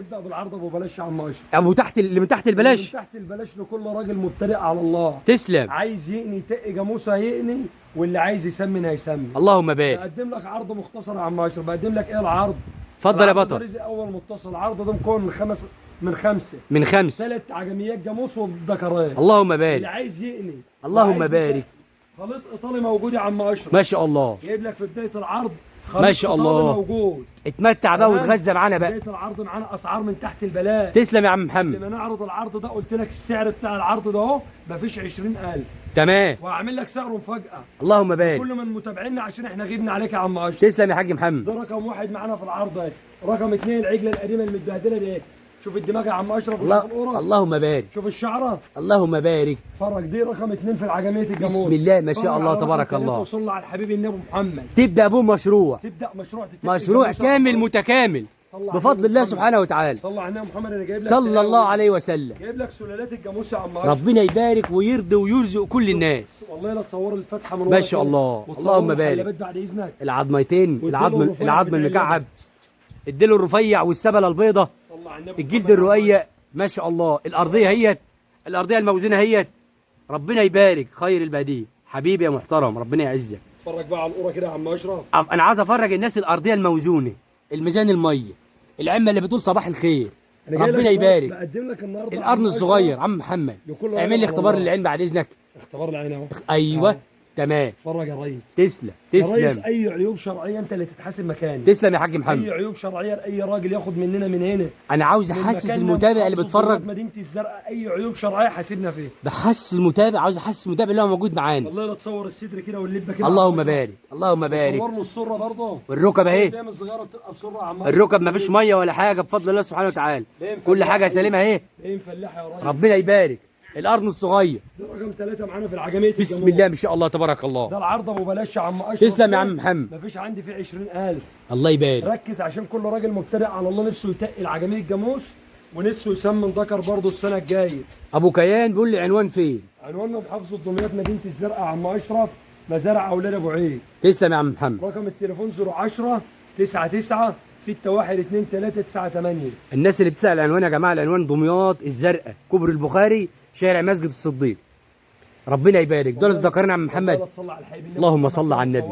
هنبدا بالعرض ابو بلاش يا عم اشرف. ابو تحت اللي من تحت البلاش. من تحت البلاش لكل راجل مبتدئ على الله. تسلم. عايز يقني تق جاموسه هيقني، واللي عايز يسمن هيسمن. اللهم بارك. بقدم لك عرض مختصر يا عم اشرف. بقدم لك ايه العرض؟ اتفضل يا العرض ده بطل. رزق اول متصل. العرض ده مكون من خمسه. من 5. 3 عجميات جاموس والذكرات. اللهم اللي بارك. عايز يقني. اللهم وعايز بارك. يتق. خليط ايطالي موجود يا عم اشرف. ما شاء الله. جايب لك في بدايه العرض ما شاء الله. موجود. اتمتع بقى تمام؟ وتغذى معانا بقى. بدايه العرض معانا اسعار من تحت البلاش. تسلم يا عم محمد. لما نعرض العرض ده قلت لك السعر بتاع العرض ده اهو مفيش 20,000. تمام. وهعمل لك سعره مفاجاه. اللهم بارك. كل من متابعينا عشان احنا غبنا عليك يا عم اشرف. تسلم يا حاج محمد. ده رقم 1 معانا في العرض اهي. رقم 2 العجله القديمه المتبهدله دي. شوف الدماغ يا عم اشرف. الله اللهم بارك. شوف الشعره. اللهم بارك. فرج دي رقم 2 في العجميه الجاموس. بسم الله ما شاء الله تبارك الله. وصل على الحبيب النبي محمد. تبدا بوم مشروع. تبدا مشروع مشروع كامل متكامل بفضل الله سبحانه وتعالى. صلى على النبي محمد. انا جايب لك صلى الله عليه وسلم. جايب لك سلالات الجاموس يا عم اشرف. ربنا يبارك ويرضي ويرزق كل الناس. والله لا تصور الفتحه من ما شاء الله. اللهم بارك. بعد اذنك. العظميتين، العظم المكعب، الديل الرفيع والسبله البيضه، الجلد الرقيق، ما شاء الله. الارضيه هيت، الارضيه الموزونه هيت. ربنا يبارك. خير البديل حبيبي يا محترم. ربنا يعزك. اتفرج بقى على القوره كده يا عم اشرف. انا عايز افرج الناس الارضيه الموزونه، الميزان الميه، العمه اللي بتقول صباح الخير. ربنا يبارك. بقدم لك النهارده القرن الصغير عم محمد. اعمل لي اختبار للعين بعد اذنك. اختبار العين اهو. ايوه تمام. اتفرج يا ريس. تسلم يا ريس تسلم. اي عيوب شرعيه انت اللي تتحاسب مكاني. تسلم يا حاج محمد. اي عيوب شرعيه لاي راجل ياخد مننا من هنا. انا عاوز احسس المتابع اللي بيتفرج. مدينه الزرقاء اي عيوب شرعيه حاسبنا فيها. بحسس المتابع، عاوز احسس المتابع اللي هو موجود معانا. والله لا تصور الصدر كده واللبه كده. اللهم بارك. اللهم بارك. صور له السره برضه. والركب اهي. الايام الصغيره بتبقى بسره يا عم. الركب ما فيش ميه ولا حاجه بفضل الله سبحانه وتعالى. كل حاجه سليمه اهي. ايه مفلحه يا راجل. ربنا يبارك. القرن الصغير. ده رقم 3 معانا في العجميه. بسم الله ما شاء الله تبارك الله. ده العرض ابو بلاش يا عم اشرف. تسلم يا عم محمد. مفيش عندي فيه 20,000. الله يبارك. ركز عشان كل راجل مبتدئ على الله نفسه يتقل عجميه الجاموس ونفسه يسمن ذكر برضه السنه الجايه. ابو كيان بيقول لي عنوان فين؟ عنواننا بحافظ دمياط مدينه الزرقاء يا عم اشرف، مزارع اولاد ابو عيد. تسلم يا عم محمد. رقم التليفون 010 99 612398. الناس اللي بتسال العنوان يا جماعه، العنوان دمياط الزرقاء، كوبري البخاري، شارع مسجد الصديق. ربنا يبارك. دول ذكرنا يا عم محمد. اللهم صل على النبي.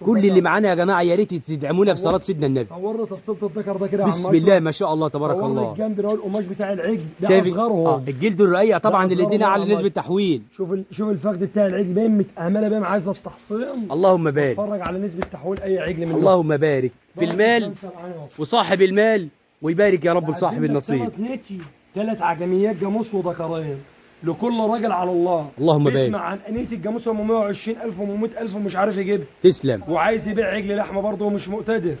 كل اللي معانا يا جماعه يا ريت تدعمونا بصلاه سيدنا النبي. صورنا تفصيله الذكر ده كده يا عم. بسم الله ما شاء الله تبارك الله. صورنا الجنب اللي هو القماش بتاع العجل ده شايف اصغرهم. الجلد الرقيق طبعا اللي ادينا على نسبه تحويل. شوف الفخذ بتاع العجل باين متأهمله باين عايزه التحصين. اللهم بارك. اتفرج على نسبه تحويل اي عجل منه. اللهم بارك في المال وصاحب المال، ويبارك يا رب لصاحب النصيب. 3 عجميات جاموس وذكرين لكل راجل على الله. اللهم بارك. بيسمع عن انيه الجاموس ام 120,000 وام 100,000 ومش عارف يجيبها. تسلم. وعايز يبيع عجل لحمه برضه ومش مقتدر.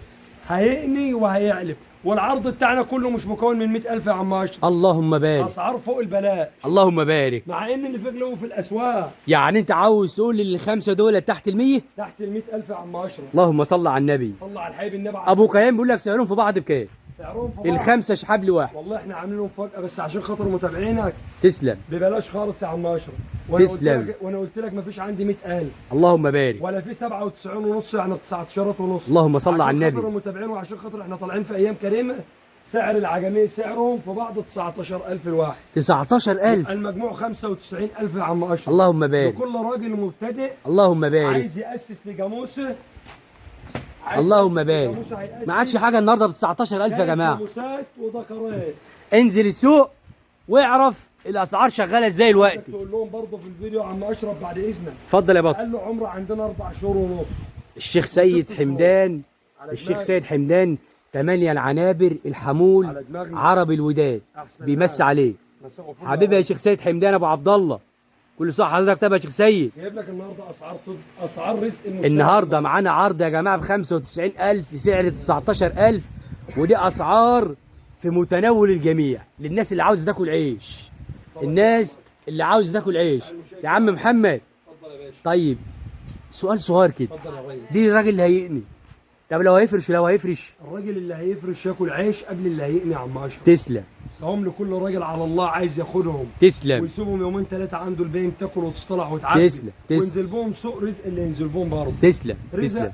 هيقني وهيعلف. والعرض بتاعنا كله مش مكون من 100,000 يا عم اشرف. اللهم بارك. اسعار فوق البلاش. اللهم بارك. مع ان اللي في غلو في الاسواق. يعني انت عاوز تقول الخمسه دول تحت ال100؟ تحت ال 100,000 يا عم اشرف. اللهم صل على النبي. صلى على الحبيب النبي. ابو كيان بيقول لك سعرهم في بعض بكام؟ سعرهم في بعض الخمسه شحاب واحد. والله احنا عاملين لهم مفاجاه بس عشان خاطر متابعينك. تسلم. ببلاش خالص يا عم اشرف. تسلم. وانا قلت لك مفيش عندي 100,000. اللهم بارك. ولا في 97 ونص يعني 19 ونص. اللهم صل على النبي. عشان خاطر المتابعين وعشان خاطر احنا طالعين في ايام كريمه. سعر العجميه سعرهم في بعض 19,000 الواحد. 19,000. المجموع 95,000 يا عم اشرف. اللهم بارك. لكل راجل مبتدئ. اللهم بارك. عايز ياسس لجاموسه. اللهم بارك. ما عادش حاجه النهارده ب 19,000 يا جماعه. جاموسات وذكرات. انزل السوق واعرف الاسعار شغاله ازاي الوقت. تقول لهم برضه في الفيديو يا عم اشرف بعد اذنك. اتفضل يا بطل. قال له عمره عندنا 4 شهور ونص. الشيخ سيد حمدان. الشيخ سيد حمدان 8 العنابر الحمول عرب الوداد بيمسي عليه. حبيبي يا شيخ سيد حمدان ابو عبد الله، كل سنه حضرتك طيب يا شيخ سيد. جايب لك النهارده اسعار رزق النهارده معانا عرض يا جماعه ب 95,000 سعر 19,000، ودي اسعار في متناول الجميع للناس اللي عاوزه تاكل عيش. الناس اللي عاوزه تاكل عيش يا عم محمد. اتفضل يا باشا. طيب سؤال صغير كده. اتفضل يا ريس. دي الراجل اللي هيقني. طب لو هيفرش الراجل اللي هيفرش ياكل عيش قبل اللي هيقني يا عم اشرف. تسلم. هم لكل راجل على الله عايز ياخدهم تسلم ويسيبهم يومين ثلاثه عنده الباقي تاكل وتصطلح وتعدي. تسلم وينزل بهم سوق رزق اللي ينزل بهم برضه. تسلم رزق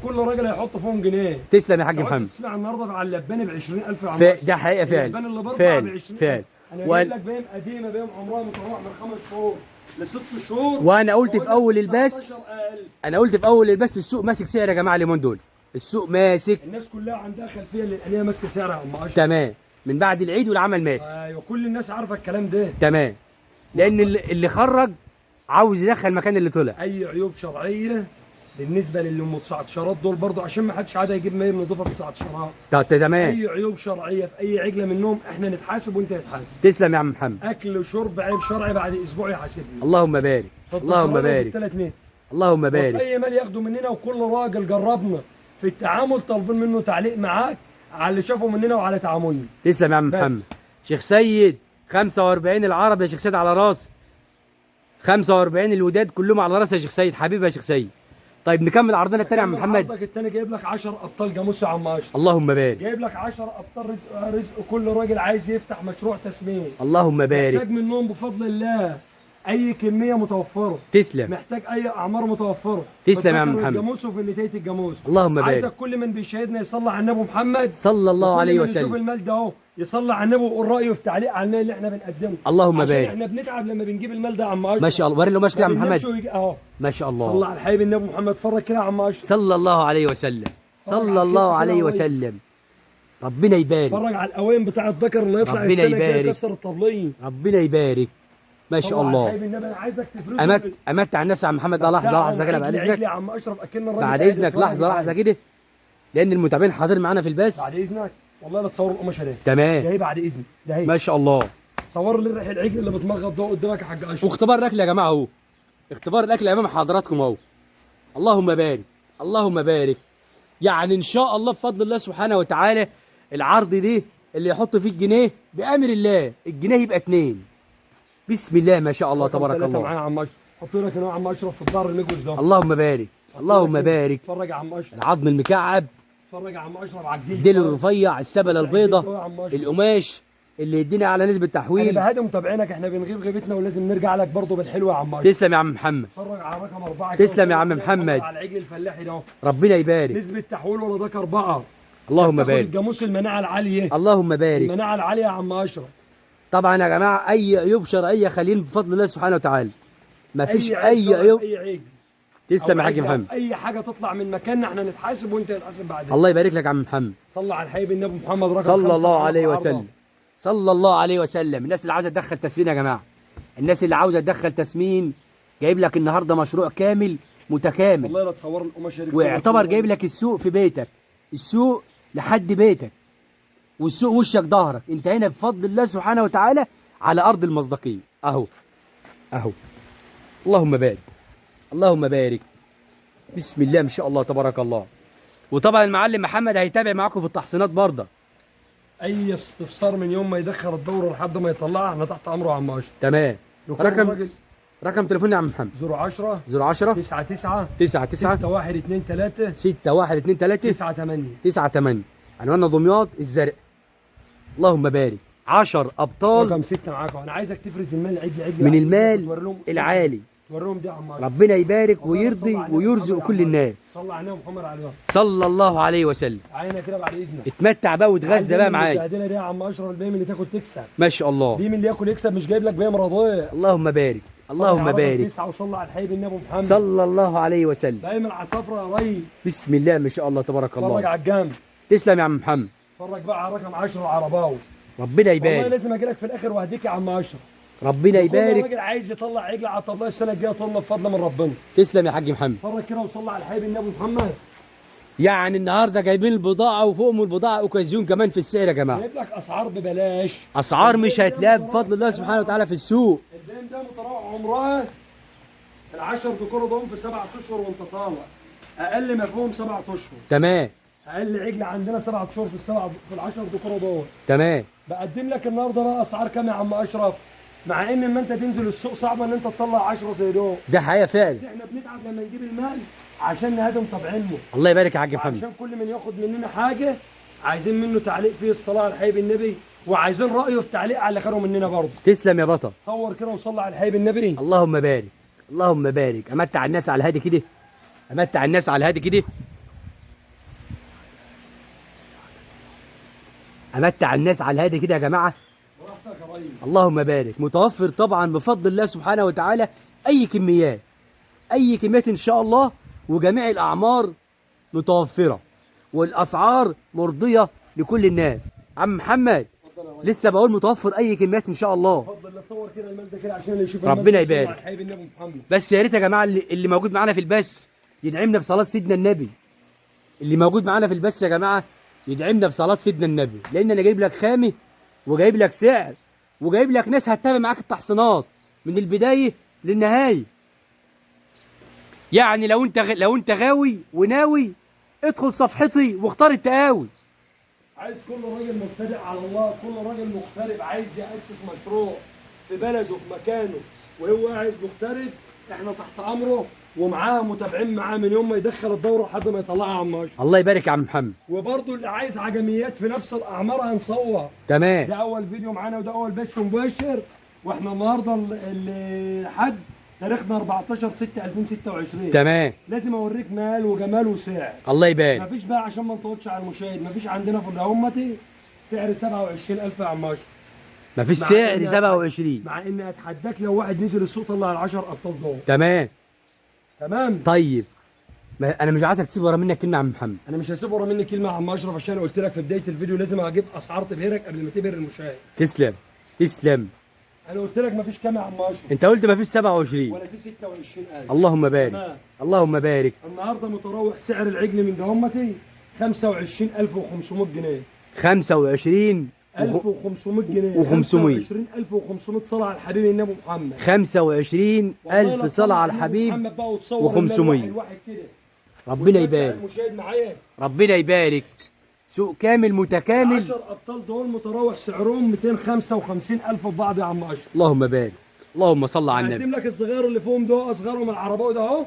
كل راجل هيحط فيهم جنيه. تسلم يا حاج لو محمد. انت تسمع النهارده على اللباني ب 20000 يا عم ده حقيقه فعلا اللبان اللي برضه ب فعلا 20,000. فعلا. انا جايب لك بهم قديمه بهم عمرها متراوح من 5 شهور ل6 شهور. وانا قلت في اول البث 19,000. انا قلت في اول البث السوق ماسك سعر يا جماعه اليومين دول. السوق ماسك الناس كلها عندها خلفيه للانيه ماسكه سعر يا عم اشرف. تمام من بعد العيد والعمل ماسك. ايوه كل الناس عارفه الكلام ده. تمام لان اللي خرج عاوز يدخل مكان اللي طلع. اي عيوب شرعيه بالنسبه للي ام 19 دول برضه عشان ما حدش عاد يجيب ماير نضيفه ب 19. تمام اي عيوب شرعيه في اي عجله منهم احنا نتحاسب وانت تتحاسب. تسلم يا عم محمد. اكل وشرب عيب شرعي بعد اسبوع يحاسبني. اللهم بارك اللهم بارك 3 متر. اللهم بارك. اي مال ياخده مننا وكل راجل جربنا في التعامل طالبين منه تعليق معاك على اللي شافه مننا وعلى تعاملنا. تسلم يا عم محمد. شيخ سيد 45 العرب يا شيخ سيد على راسي. 45 الوداد كلهم على راسي يا شيخ سيد حبيبي يا شيخ سيد. طيب نكمل عرضنا الثاني يا عم محمد. عرضك الثاني جايب لك 10 ابطال جاموس يا عم اشرف. اللهم بارك. جايب لك 10 ابطال رزق كل راجل عايز يفتح مشروع تسمين. اللهم بارك. محتاج منهم بفضل الله اي كميه متوفره. تسلم. محتاج اي اعمار متوفره. تسلم يا عم محمد. الجاموس وفي نتايه الجاموس. اللهم بارك. عايزك كل من بيشاهدنا يصلي على النبي محمد صلى الله عليه وسلم. يشوف وسلم. المال ده اهو يصلي على النبي ويقول رايه في تعليق على المال اللي احنا بنقدمه. اللهم عشان بارك. احنا بنتعب لما بنجيب المال ده يا عم اشرف. ما شاء الله وري له ماشي يا عم محمد. اهو ما شاء الله. صلى على الحبيب النبي محمد. اتفرج كده يا عم اشرف. صلى الله عليه وسلم. صلى الله عليه وسلم. ربنا يبارك. اتفرج على القوائم بتاع الذكر اللي يطلع ربنا السنه الجايه يبارك. يكسر الطبليه. ربنا يبارك. ما شاء الله. النبي انا عايزك تفرزه امت على الناس يا عم محمد. لحظه كده بعد اذنك. يا عم اشرف اكن الراجل بعد اذنك لحظه كده لان المتابعين حاضرين معانا في البث. بعد اذنك والله لا تصور القماشه ده. تمام جاي بعد اذنك ده هي. ما شاء الله. صور لي ريح العجل اللي بتمغط ده قدامك يا حاج اشرف. واختبار الاكل يا جماعه اهو. اختبار الاكل امام حضراتكم اهو. اللهم بارك اللهم بارك. يعني ان شاء الله بفضل الله سبحانه وتعالى العرض دي اللي يحط فيه الجنيه بامر الله الجنيه يبقى 2. بسم الله ما شاء الله تبارك الله. معايا يا عم اشرف. حط لك هنا يا عم اشرف في الظهر النجوز ده. اللهم بارك اللهم بارك. اتفرج يا عم اشرف. العظم المكعب. اتفرج يا عم اشرف على الجلد. الديل الرفيع السبله البيضه القماش اللي يدينا على نسبه تحويل. انا بهادي متابعينك احنا بنغيب غيبتنا ولازم نرجع لك برضه بالحلوه يا عم اشرف. تسلم يا عم محمد. اتفرج على رقم 4. تسلم يا عم محمد. على العجل الفلاحي ده. ربنا يبارك. نسبه تحويل ولا ذكر 4. اللهم بارك. الجاموس المناعه العاليه. اللهم بارك. المناعه العاليه يا عم اشرف. طبعا يا جماعه اي عيوب شرعيه خالين بفضل الله سبحانه وتعالى. ما فيش اي عيوب. اي عيب. تسلم يا حاج محمد. اي حاجه تطلع من مكاننا احنا نتحاسب وانت تتحاسب بعدين. الله يبارك لك يا عم محمد. صلى على الحبيب النبي محمد رقم صلى 5 الله عليه وسلم. صلى الله عليه وسلم. الناس اللي عاوزه تدخل تسمين يا جماعه. الناس اللي عاوزه تدخل تسمين جايب لك النهارده مشروع كامل متكامل. والله لا تصور القماشه دي. ويعتبر جايب لك السوق في بيتك. السوق لحد بيتك. والسوق وشك ظهرك. انت هنا بفضل الله سبحانه وتعالى على ارض المصداقيه. اهو اهو. اللهم بارك اللهم بارك. بسم الله ما شاء الله تبارك الله. وطبعا المعلم محمد هيتابع معاكم في التحصينات برضه. اي استفسار من يوم ما يدخل الدوره لحد ما يطلعها احنا تحت امره يا عم اشرف. تمام. رقم تليفوني يا عم محمد 010 010 99 99 6123 6123 98 98. عنواننا دمياط الزرق. اللهم بارك. 10 ابطال. رقم 6 معاكم. انا عايزك تفرز المال عجل من المال العالي. توريهم دي يا عم اشرف. ربنا يبارك ويرضي ويرزق كل الناس. صلى على النبي محمد عليه صلى الله عليه وسلم. عينك كده بعد اذنك. اتمتع بقى وتغذى بقى معايا. البهدله دي يا عم اشرف البيم اللي تاكل تكسب. ما شاء الله. بيم اللي ياكل يكسب مش جايب لك بيم رضايع. اللهم بارك اللهم بارك. 9 وصلى على الحبيب النبي محمد صلى الله عليه وسلم. بيم العصافره يا ري. بسم الله ما شاء الله تبارك الله. اتفرج على الجنب. تسلم يا عم محمد. اتفرج بقى على رقم 10 عرباوي. ربنا يبارك. والله لازم اجي لك في الاخر واهديك يا عم اشرف. ربنا يبارك. كل راجل عايز يطلع عجل على الطبله السنه الجايه طولنا بفضل من ربنا. تسلم يا حاج محمد. اتفرج كده وصلى على الحبيب النبي محمد. يعني النهارده جايبين البضاعه وفوقهم البضاعه اوكازيون كمان في السعر يا جماعه. جايب لك اسعار ببلاش. اسعار مش هتلاقيها بفضل الله سبحانه وتعالى في السوق. البيم ده متراوح عمرها ال10 دكور دول في 7 اشهر وانت طالع. اقل ما فيهم 7 اشهر. تمام. اقل عجل عندنا 7 اشهر في ال10 دكور دول. تمام. بقدم لك النهارده بقى اسعار كام يا عم اشرف؟ مع ان ما انت تنزل السوق صعب ان انت تطلع 10 زي دول. ده حقيقه فعلا. بس احنا بنتعب لما نجيب المال عشان نهدم طبعنا. الله يبارك يا حاج محمد. عشان كل من ياخد مننا حاجه عايزين منه تعليق فيه الصلاه على الحبيب النبي وعايزين رايه في تعليق على اللي خيره مننا برضه. تسلم يا بطل. صور كده وصلي على الحبيب النبي. اللهم بارك، اللهم بارك. امتع الناس على الهادي كده، امتع الناس على الهادي كده، امتع الناس على الهادي كده يا جماعه. براحتك يا ريس. اللهم بارك. متوفر طبعا بفضل الله سبحانه وتعالى اي كميات، اي كميات ان شاء الله، وجميع الاعمار متوفره، والاسعار مرضيه لكل الناس. عم محمد اتفضل يا ريس. لسه بقول متوفر اي كميات ان شاء الله. اتفضل لا صور كده المال ده كده عشان اللي يشوف ربنا المال ده يبارك. يصلي على الحبيب النبي محمد. بس يا ريت يا جماعه اللي موجود معانا في البث يدعمنا بصلاه سيدنا النبي. اللي موجود معانا في البث يا جماعه يدعمنا بصلاه سيدنا النبي، لان انا جايب لك خامه وجايب لك سعر وجايب لك ناس هتتابع معاك التحصينات من البدايه للنهايه. يعني لو انت غاوي وناوي ادخل صفحتي واختار التقاوي. عايز كل راجل مبتدئ على الله، كل راجل مغترب عايز يأسس مشروع في بلده في مكانه وهو قاعد مغترب، احنا تحت امره ومعاه متابعين معاه من يوم ما يدخل الدوره لحد ما يطلعها عم اشرف. الله يبارك يا عم محمد. وبرضه اللي عايز عجميات في نفس الاعمار هنصور. تمام. ده اول فيديو معانا وده اول بث مباشر، واحنا النهارده الحد تاريخنا 14/6/2026. تمام. لازم اوريك مال وجمال وسعر. الله يبارك. مفيش بقى عشان ما نطولش على المشاهد، مفيش عندنا في الأمتي سعر 27,000 يا عم اشرف. مفيش مع سعر إن 27. مع اني اتحداك لو واحد نزل السوق طلع ال10 ابطال دول. تمام. تمام. طيب انا مش عايزك تسيب ورا منك كلمه يا عم محمد. انا مش هسيب ورا مني كلمه يا عم اشرف، عشان قلت لك في بدايه الفيديو لازم اجيب اسعار تبهرك قبل ما تبهر المشاهد. تسلم تسلم. انا قلت لك مفيش كام يا عم اشرف. انت قلت مفيش 27 ولا في 26,000. اللهم بارك. تمام. اللهم بارك. النهارده متراوح سعر العجل من دهمتي 25,500 جنيه. 25 1500 جنيه. و500. 25,500 صلاة على الحبيب النبي محمد. 25,000 صلاة على الحبيب محمد بقى وتصور و500. واحد واحد كده. ربنا يبارك. المشاهد معايا. ربنا يبارك. سوق كامل متكامل. 10 ابطال دول متراوح سعرهم 255,000 في بعض يا عم اشرف. اللهم بارك. اللهم صل على النبي. هقدم لك الصغير اللي فيهم ده اصغرهم العرباوي ده اهو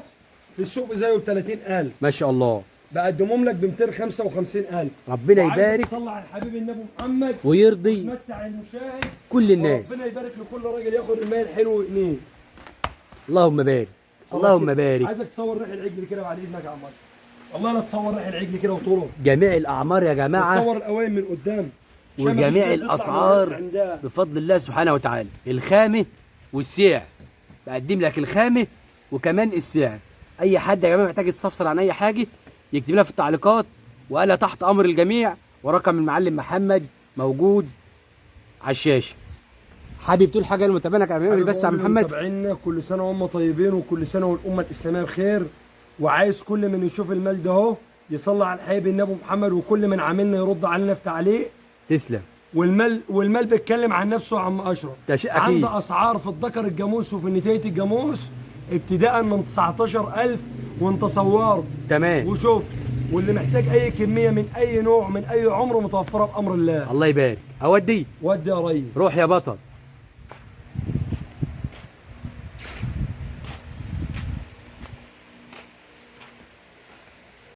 في السوق زيه ب 30,000. ما شاء الله. بقدمهم لك ب 255,000. ربنا يبارك. صلى على الحبيب النبي محمد ويرضي وتمتع المشاهد كل الناس. ربنا يبارك لكل راجل ياخد المال الحلو ويقنيه. اللهم بارك. اللهم بارك. عايزك تصور ريح العجل كده بعد اذنك يا عم اشرف. والله لا تصور ريح العجل كده وطوله. جميع الاعمار يا جماعه تصور الاوائل من قدام. عشان وجميع مفيش ناس الاسعار تطلع عندها. بفضل الله سبحانه وتعالى. الخامه والسعر. بقدم لك الخامه وكمان السعر. اي حد يا جماعه محتاج يستفسر عن اي حاجه يكتب لنا في التعليقات، وانا تحت امر الجميع، ورقم المعلم محمد موجود على الشاشه. حابب تقول حاجه لمتابعينك يا حبيبي بس يا عم محمد؟ متابعينا كل سنه وهم طيبين وكل سنه والامه الاسلاميه بخير، وعايز كل من يشوف المال ده اهو يصلي على الحبيب النبي محمد، وكل من عاملنا يرد علينا في تعليق. تسلم. والمال بيتكلم عن نفسه يا عم اشرف. ده شيء اكيد. عنده اسعار في الذكر الجاموس وفي نتايه الجاموس ابتداء من 19,000 وانت صورت. تمام. وشوف، واللي محتاج اي كميه من اي نوع من اي عمر متوفره بامر الله. الله يبارك. اودي. ودي يا ريس. روح يا بطل.